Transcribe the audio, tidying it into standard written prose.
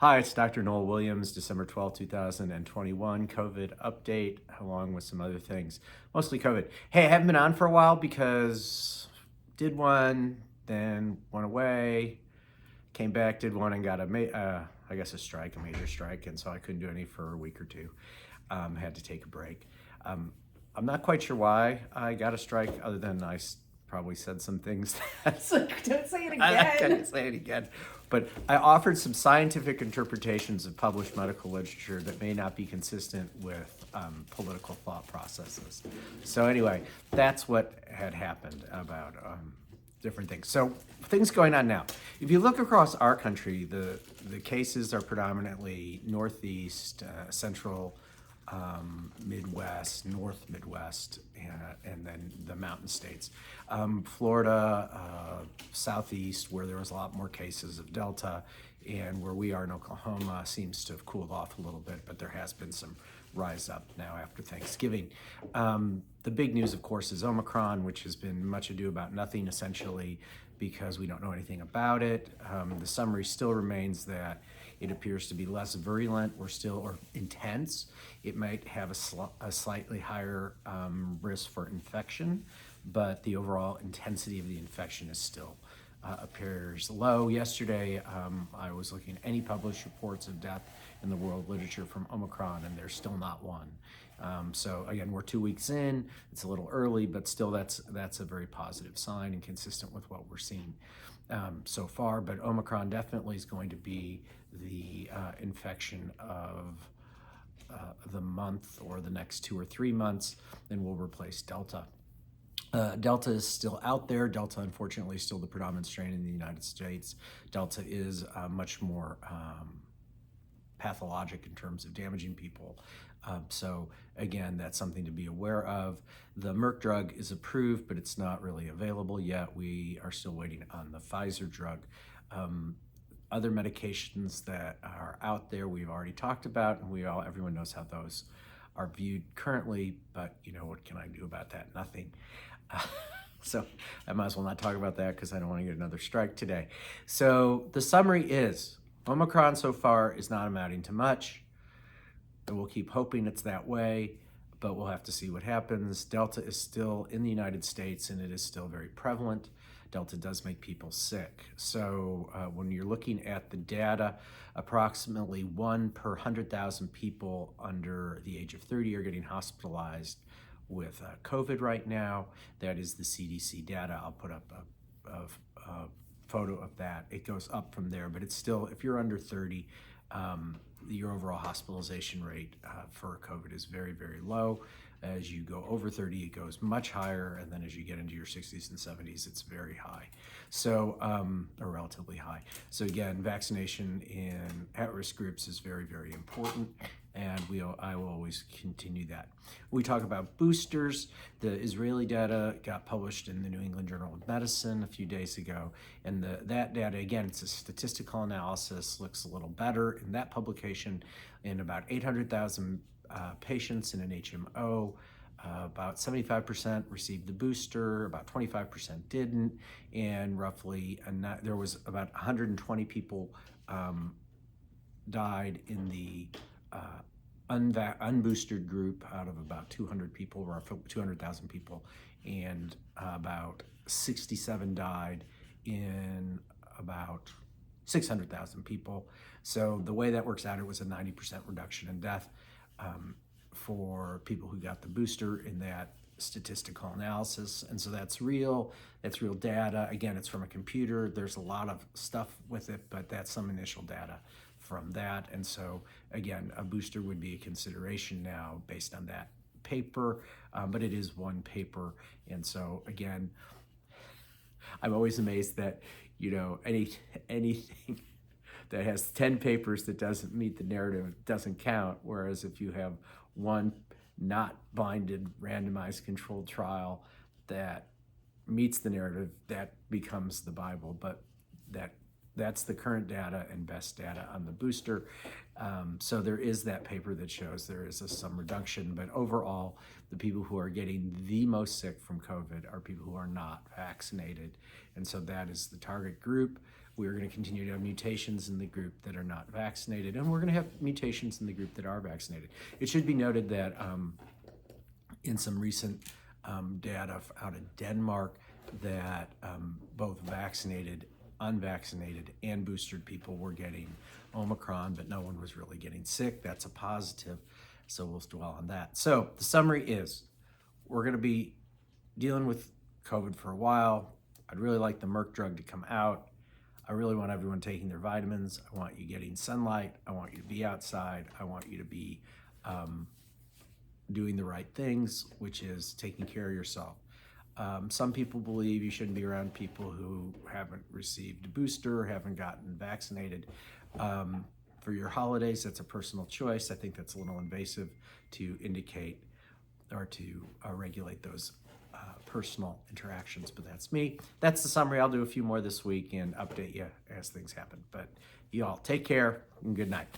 Hi, it's Dr. Noel Williams, December 12th, 2021, COVID update, along with some other things, mostly COVID. Hey, I haven't been on for a while because did one, then went away, came back, did one, and got I guess a major strike, and so I couldn't do any for a week or two. Had to take a break. I'm not quite sure why I got a strike, other than probably said some things. Don't say it I'm not again. going to say it again. But I offered some scientific interpretations of published medical literature that may not be consistent with political thought processes. So anyway, that's what had happened about different things. So things going on now. If you look across our country, the cases are predominantly Northeast, Central, Midwest, North Midwest, and then the mountain states. Florida, Southeast, where there was a lot more cases of Delta, and where we are in Oklahoma seems to have cooled off a little bit, but there has been some rise up now after Thanksgiving. The big news, of course, is Omicron, which has been much ado about nothing, essentially, because we don't know anything about it. The summary still remains that it appears to be less virulent or intense. It might have a slightly higher risk for infection, but the overall intensity of the infection is still appears low. Yesterday, I was looking at any published reports of death in the world literature from Omicron, and there's still not one. So again, we're 2 weeks in. It's a little early, but still that's a very positive sign and consistent with what we're seeing so far. But Omicron definitely is going to be the infection of the month or the next 2 or 3 months, and will replace Delta. Delta is still out there. Delta, unfortunately, is still the predominant strain in the United States. Delta is much more pathologic in terms of damaging people. So again, that's something to be aware of. The Merck drug is approved, but it's not really available yet. We are still waiting on the Pfizer drug. Other medications that are out there we've already talked about, and everyone knows how those are viewed currently, but what can I do about that? Nothing. So I might as well not talk about that because I don't want to get another strike today. So the summary is Omicron so far is not amounting to much, and we'll keep hoping it's that way, but we'll have to see what happens. Delta is still in the United States, and it is still very prevalent. Delta does make people sick. So when you're looking at the data, approximately 1 per 100,000 people under the age of 30 are getting hospitalized with COVID right now. That is the CDC data. I'll put up a photo of that. It goes up from there, but it's still, if you're under 30, your overall hospitalization rate for COVID is very, very low. As you go over 30, it goes much higher, and then as you get into your 60s and 70s, it's very high, so or relatively high. So again, vaccination in at-risk groups is very, very important, and I will always continue that. We talk about boosters. The Israeli data got published in the New England Journal of Medicine a few days ago, and that data, again, it's a statistical analysis, looks a little better in that publication. In about 800,000 patients in an HMO, about 75% received the booster, about 25% didn't, and roughly there was about 120 people died in the unboosted group out of about 200 people, or 200,000 people, and about 67 died in about 600,000 people. So the way that works out, it was a 90% reduction in death for people who got the booster in that statistical analysis. And so that's real data. Again, it's from a computer. There's a lot of stuff with it, but that's some initial data from that. And so again, a booster would be a consideration now based on that paper, but it is one paper. And so again, I'm always amazed that anything that has 10 papers that doesn't meet the narrative doesn't count, whereas if you have one not blinded randomized controlled trial that meets the narrative, that becomes the Bible. But that's the current data and best data on the booster. So there is that paper that shows there is some reduction, but overall, the people who are getting the most sick from COVID are people who are not vaccinated. And so that is the target group. We're going to continue to have mutations in the group that are not vaccinated, and we're going to have mutations in the group that are vaccinated. It should be noted that in some recent data out of Denmark, that both vaccinated, unvaccinated, and boosted people were getting Omicron, but no one was really getting sick. That's a positive, so we'll dwell on that. So the summary is, we're going to be dealing with COVID for a while. I'd really like the Merck drug to come out. I really want everyone taking their vitamins. I want you getting sunlight. I want you to be outside. I want you to be doing the right things, which is taking care of yourself. Some people believe you shouldn't be around people who haven't received a booster or haven't gotten vaccinated. For your holidays, that's a personal choice. I think that's a little invasive to indicate or to regulate those personal interactions, but that's me. That's the summary. I'll do a few more this week and update you as things happen. But you all take care and good night.